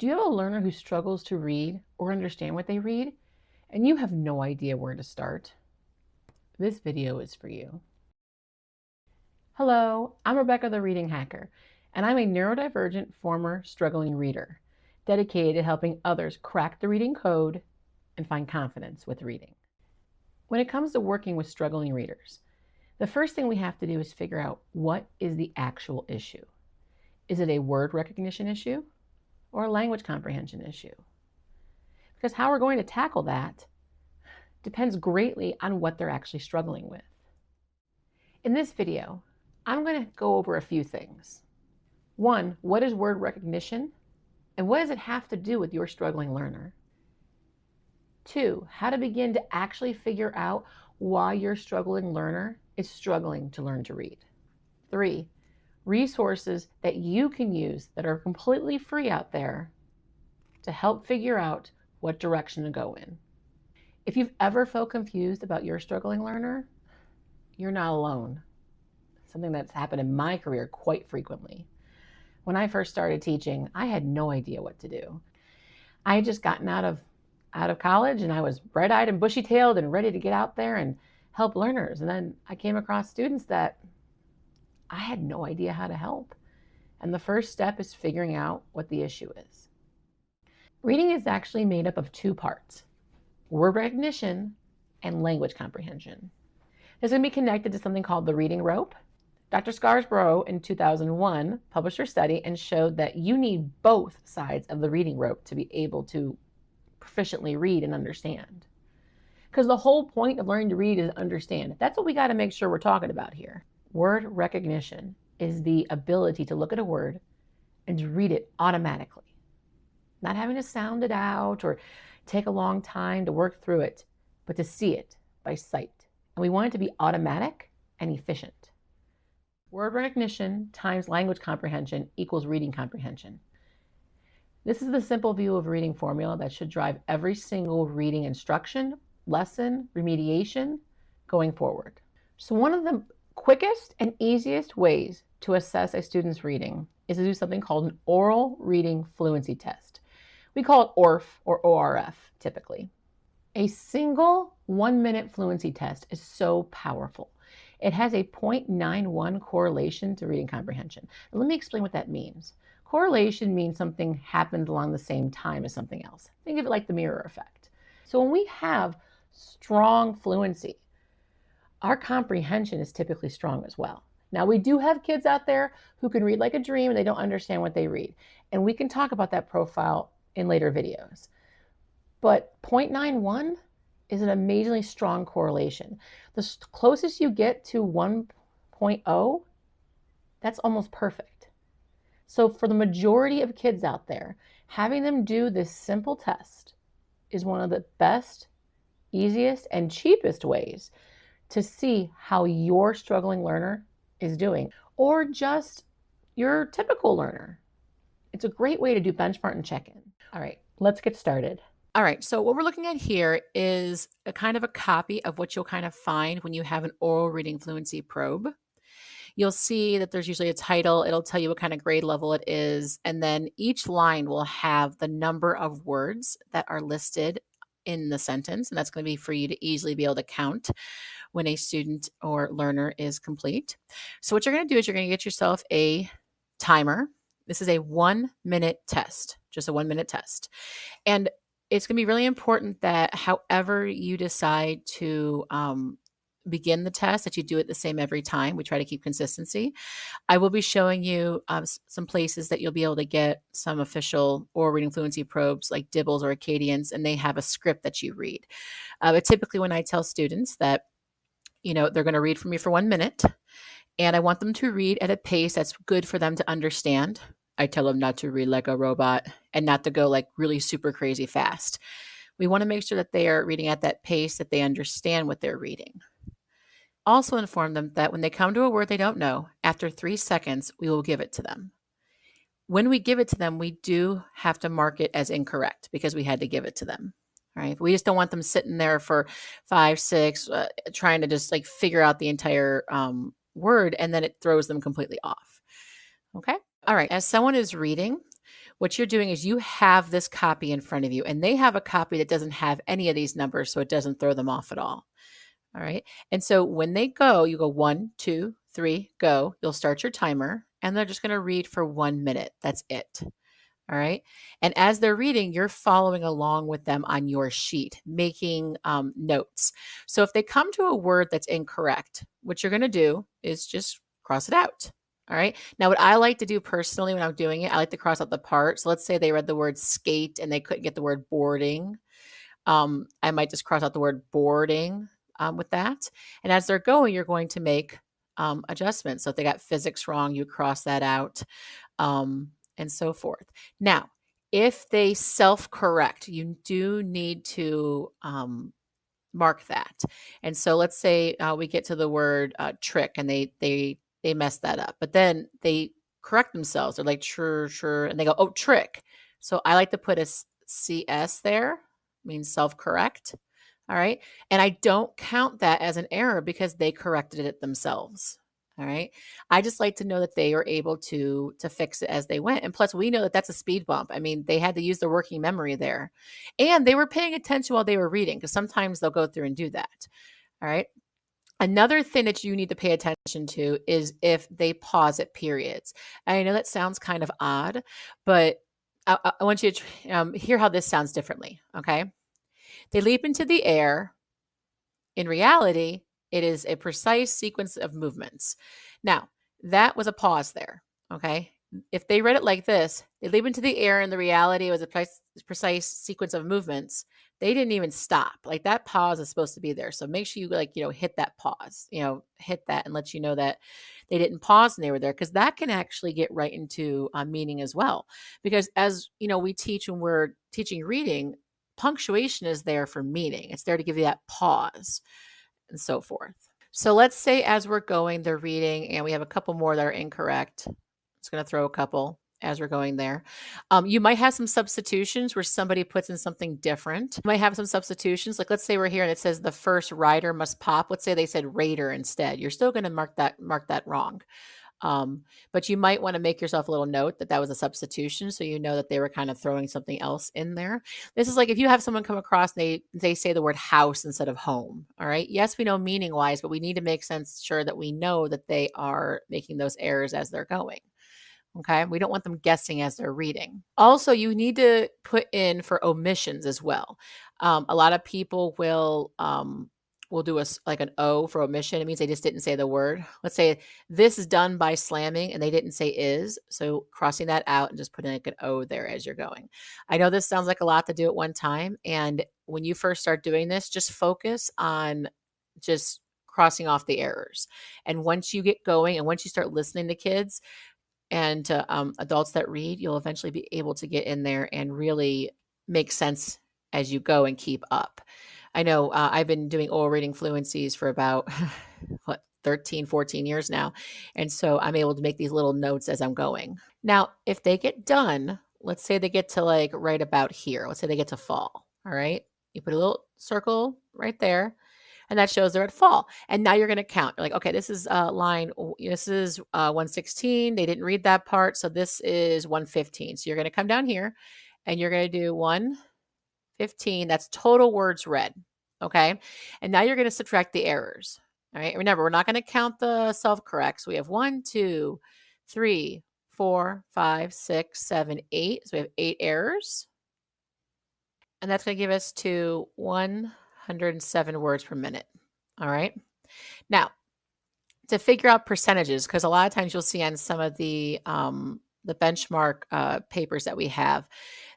Do you have a learner who struggles to read or understand what they read, and you have no idea where to start? This video is for you. Hello, I'm Rebecca the Reading Hacker, and I'm a neurodivergent former struggling reader, dedicated to helping others crack the reading code and find confidence with reading. When it comes to working with struggling readers, the first thing we have to do is figure out what is the actual issue. Is it a word recognition issue or a language comprehension issue? Because how we're going to tackle that depends greatly on what they're actually struggling with. In this video, I'm going to go over a few things. One, what is word recognition? And what does it have to do with your struggling learner? Two, how to begin to actually figure out why your struggling learner is struggling to learn to read. Three, resources that you can use that are completely free out there to help figure out what direction to go in. If you've ever felt confused about your struggling learner, you're not alone. Something that's happened in my career quite frequently. When I first started teaching, I had no idea what to do. I had just gotten out of college, and I was bright-eyed and bushy-tailed and ready to get out there and help learners. And then I came across students that I had no idea how to help. And the first step is figuring out what the issue is. Reading is actually made up of two parts: word recognition and language comprehension. This is going to be connected to something called the reading rope. Dr. Scarsborough in 2001 published her study and showed that you need both sides of the reading rope to be able to proficiently read and understand. Because the whole point of learning to read is understand. That's what we got to make sure we're talking about here. Word recognition is the ability to look at a word and to read it automatically. Not having to sound it out or take a long time to work through it, but to see it by sight. And we want it to be automatic and efficient. Word recognition times language comprehension equals reading comprehension. This is the simple view of reading formula that should drive every single reading instruction, lesson, remediation going forward. So one of the quickest and easiest ways to assess a student's reading is to do something called an Oral Reading Fluency test. We call it ORF or ORF typically. A single 1-minute fluency test is so powerful. It has a 0.91 correlation to reading comprehension. Now, let me explain what that means. Correlation means something happens along the same time as something else. Think of it like the mirror effect. So when we have strong fluency, our comprehension is typically strong as well. Now, we do have kids out there who can read like a dream and they don't understand what they read. And we can talk about that profile in later videos. But 0.91 is an amazingly strong correlation. The closest you get to 1.0, that's almost perfect. So for the majority of kids out there, having them do this simple test is one of the best, easiest, and cheapest ways to see how your struggling learner is doing, or just your typical learner. It's a great way to do benchmark and check-in. All right, let's get started. All right, so what we're looking at here is a kind of a copy of what you'll kind of find when you have an oral reading fluency probe. You'll see that there's usually a title. It'll tell you what kind of grade level it is. And then each line will have the number of words that are listed in the sentence. And that's going to be for you to easily be able to count when a student or learner is complete. So what you're going to do is you're going to get yourself a timer. This is a 1-minute test, just a 1-minute test. And it's going to be really important that however you decide to begin the test, that you do it the same every time. We try to keep consistency. I will be showing you some places that you'll be able to get some official oral reading fluency probes like DIBELS or Acadience, and they have a script that you read. But typically when I tell students that, they're going to read for me for 1 minute, and I want them to read at a pace that's good for them to understand, I tell them not to read like a robot and not to go like really super crazy fast. We want to make sure that they are reading at that pace that they understand what they're reading. Also inform them that when they come to a word they don't know, after 3 seconds, we will give it to them. When we give it to them, we do have to mark it as incorrect because we had to give it to them. Right? We just don't want them sitting there for 5, 6, trying to just like figure out the entire word, and then it throws them completely off. Okay? All right. As someone is reading, what you're doing is you have this copy in front of you, and they have a copy that doesn't have any of these numbers, so it doesn't throw them off at all. All right. And so when they go, you go 1, 2, 3, go. You'll start your timer, and they're just going to read for 1 minute. That's it. All right. And as they're reading, you're following along with them on your sheet, making notes. So if they come to a word that's incorrect, what you're going to do is just cross it out. All right. Now, what I like to do personally when I'm doing it, I like to cross out the part. So let's say they read the word skate and they couldn't get the word boarding. I might just cross out the word boarding with that. And as they're going, you're going to make adjustments. So if they got physics wrong, you cross that out. And so forth. Now, if they self-correct, you do need to mark that. And so let's say we get to the word trick, and they mess that up, but then they correct themselves. They're like sure, and they go, oh, trick. So I like to put a CS there, means self-correct. All right, and I don't count that as an error because they corrected it themselves. All right. I just like to know that they are able to fix it as they went. And plus, we know that that's a speed bump. I mean, they had to use their working memory there. And they were paying attention while they were reading, because sometimes they'll go through and do that. All right. Another thing that you need to pay attention to is if they pause at periods. I know that sounds kind of odd, but I want you to hear how this sounds differently. Okay. They leap into the air. In reality, it is a precise sequence of movements. Now, that was a pause there, okay? If they read it like this, they leap into the air and the reality was a precise sequence of movements, they didn't even stop. Like, that pause is supposed to be there. So make sure you hit that pause, hit that and let you know that they didn't pause and they were there, because that can actually get right into meaning as well. Because as we teach when we're teaching reading, punctuation is there for meaning. It's there to give you that pause and so forth. So let's say as we're going, they're reading, and we have a couple more that are incorrect. It's going to throw a couple as we're going there. You might have some substitutions where somebody puts in something different. You might have some substitutions. Like, let's say we're here and it says the first rider must pop. Let's say they said raider instead. You're still going to mark that wrong. But you might want to make yourself a little note that was a substitution, so you know that they were kind of throwing something else in there. This is like if you have someone come across and they say the word house instead of home. All right. Yes, we know meaning wise, but we need to make sure that we know that they are making those errors as they're going. Okay. We don't want them guessing as they're reading. Also, you need to put in for omissions as well. A lot of people will do an O for omission. It means they just didn't say the word. Let's say this is done by slamming and they didn't say is. So crossing that out and just putting like an O there as you're going. I know this sounds like a lot to do at one time. And when you first start doing this, just focus on just crossing off the errors. And once you get going and once you start listening to kids and to adults that read, you'll eventually be able to get in there and really make sense as you go and keep up. I know I've been doing oral reading fluencies for about 13, 14 years now. And so I'm able to make these little notes as I'm going. Now, if they get done, let's say they get to like right about here. Let's say they get to fall. All right. You put a little circle right there, and that shows they're at fall. And now you're going to count. You're like, okay, this is this is 116. They didn't read that part. So this is 115. So you're going to come down here and you're going to do 115. That's total words read. Okay. And now you're going to subtract the errors. All right. Remember, we're not going to count the self-correct. So we have 1, 2, 3, 4, 5, 6, 7, 8. So we have 8 errors. And that's going to give us to 107 words per minute. All right. Now, to figure out percentages, because a lot of times you'll see on some of the benchmark papers that we have,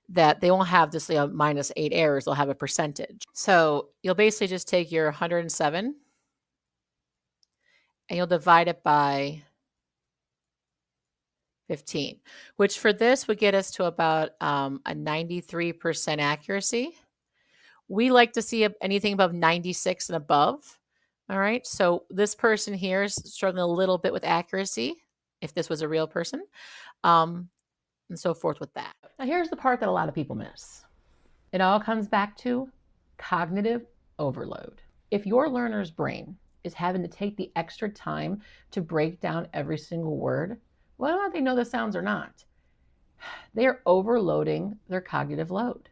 that they won't have this minus 8 errors. They'll have a percentage. So you'll basically just take your 107 and you'll divide it by 15, which for this would get us to about a 93% accuracy. We like to see anything above 96 and above. All right. So this person here is struggling a little bit with accuracy, if this was a real person. And so forth with that. Now, here's the part that a lot of people miss. It all comes back to cognitive overload. If your learner's brain is having to take the extra time to break down every single word, whether or not they know the sounds or not, They are overloading their cognitive load.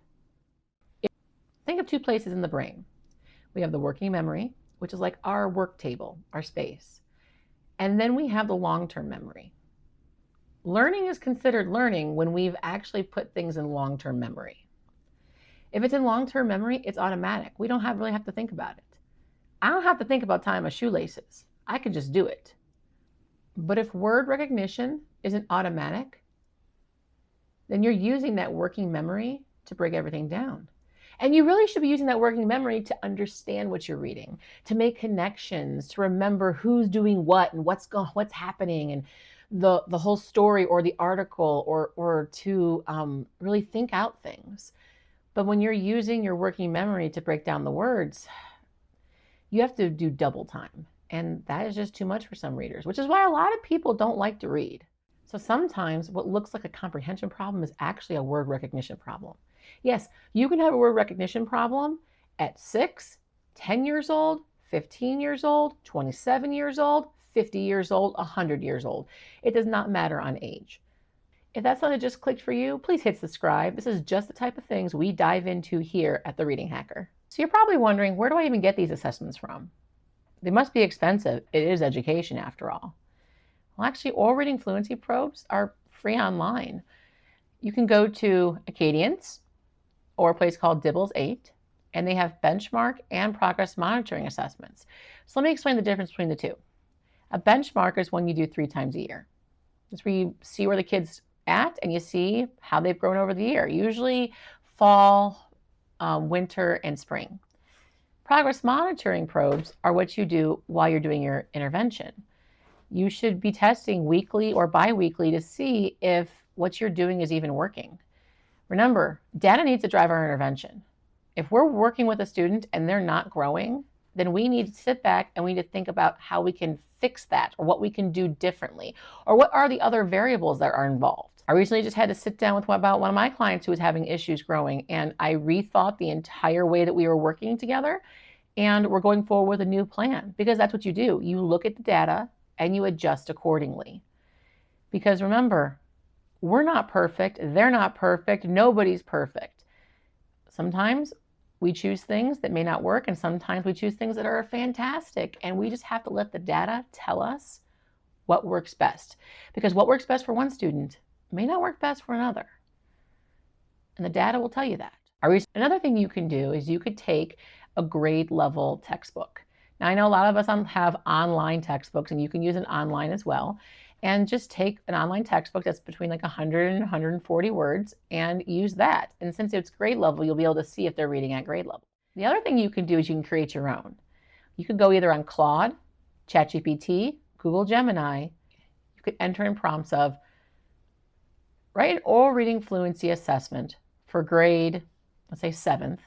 Think of two places in the brain. We have the working memory, which is like our work table, our space. And then we have the long-term memory. Learning is considered learning when we've actually put things in long-term memory. If it's in long-term memory, it's automatic. We don't really have to think about it. I don't have to think about tying my shoelaces. I can just do it. But if word recognition isn't automatic, then you're using that working memory to break everything down. And you really should be using that working memory to understand what you're reading, to make connections, to remember who's doing what and what's happening, and the whole story or the article, or to really think out things. But when you're using your working memory to break down the words, you have to do double time. And that is just too much for some readers, which is why a lot of people don't like to read. So sometimes what looks like a comprehension problem is actually a word recognition problem. Yes, you can have a word recognition problem at 6, 10 years old, 15 years old, 27 years old, 50 years old, 100 years old. It does not matter on age. If that's something that just clicked for you, please hit subscribe. This is just the type of things we dive into here at The Reading Hacker. So you're probably wondering, where do I even get these assessments from? They must be expensive. It is education after all. Well, actually, Oral Reading Fluency probes are free online. You can go to Acadience or a place called DIBELS 8, and they have benchmark and progress monitoring assessments. So let me explain the difference between the two. A benchmark is one you do 3 times a year. It's where you see where the kid's at and you see how they've grown over the year, usually fall, winter, and spring. Progress monitoring probes are what you do while you're doing your intervention. You should be testing weekly or bi-weekly to see if what you're doing is even working. Remember, data needs to drive our intervention. If we're working with a student and they're not growing, then we need to sit back and we need to think about how we can fix that, or what we can do differently, or what are the other variables that are involved. I recently just had to sit down with one of my clients who was having issues growing, and I rethought the entire way that we were working together, and we're going forward with a new plan, because that's what you do. You look at the data and you adjust accordingly. Because remember, we're not perfect, they're not perfect, nobody's perfect. Sometimes we choose things that may not work, and sometimes we choose things that are fantastic, and we just have to let the data tell us what works best. Because what works best for one student may not work best for another. And the data will tell you that. Another thing you can do is you could take a grade level textbook. Now, I know a lot of us have online textbooks, and you can use an online as well. And just take an online textbook that's between like 100 and 140 words and use that. And since it's grade level, you'll be able to see if they're reading at grade level. The other thing you can do is you can create your own. You could go either on Claude, ChatGPT, Google Gemini. You could enter in prompts of, write an oral reading fluency assessment for grade, let's say 7th.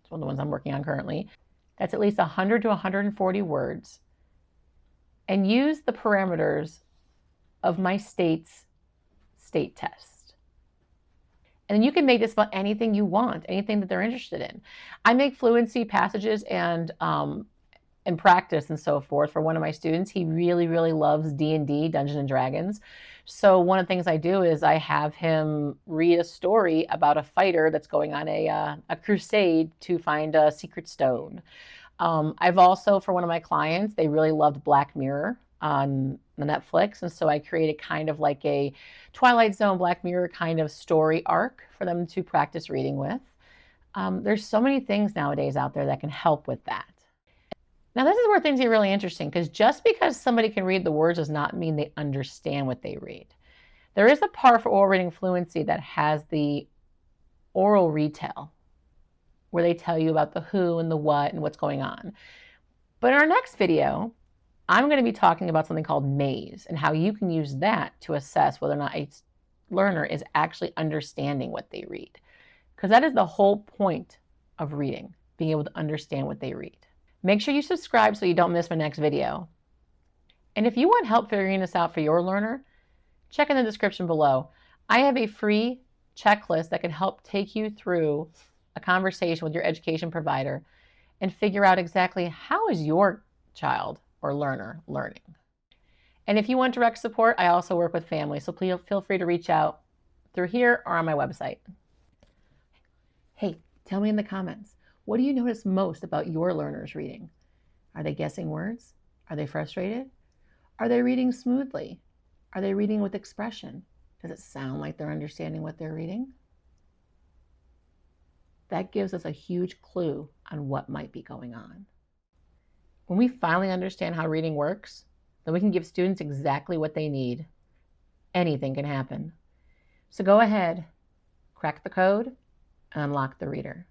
It's one of the ones I'm working on currently. That's at least 100 to 140 words. And use the parameters of my state's state test. And then you can make this about anything you want, anything that they're interested in. I make fluency passages and practice and so forth for one of my students. He really, really loves D&D, Dungeons and Dragons. So one of the things I do is I have him read a story about a fighter that's going on a crusade to find a secret stone. I've also, for one of my clients, they really loved Black Mirror on the Netflix, and so I created kind of like a Twilight Zone, Black Mirror kind of story arc for them to practice reading with. There's so many things nowadays out there that can help with that. Now, this is where things get really interesting, because just because somebody can read the words does not mean they understand what they read. There is a part for oral reading fluency that has the oral retell, where they tell you about the who and the what and what's going on. But in our next video, I'm going to be talking about something called maze and how you can use that to assess whether or not a learner is actually understanding what they read. Because that is the whole point of reading, being able to understand what they read. Make sure you subscribe so you don't miss my next video. And if you want help figuring this out for your learner, check in the description below. I have a free checklist that can help take you through a conversation with your education provider and figure out exactly how is your child or learner learning. And if you want direct support, I also work with families, so please feel free to reach out. through here or on my website. Hey, tell me in the comments, what do you notice most about your learners reading? Are they guessing words? Are they frustrated? Are they reading smoothly? Are they reading with expression? Does it sound like they're understanding what they're reading? That gives us a huge clue on what might be going on. When we finally understand how reading works, then we can give students exactly what they need. Anything can happen. So go ahead, crack the code, and unlock the reader.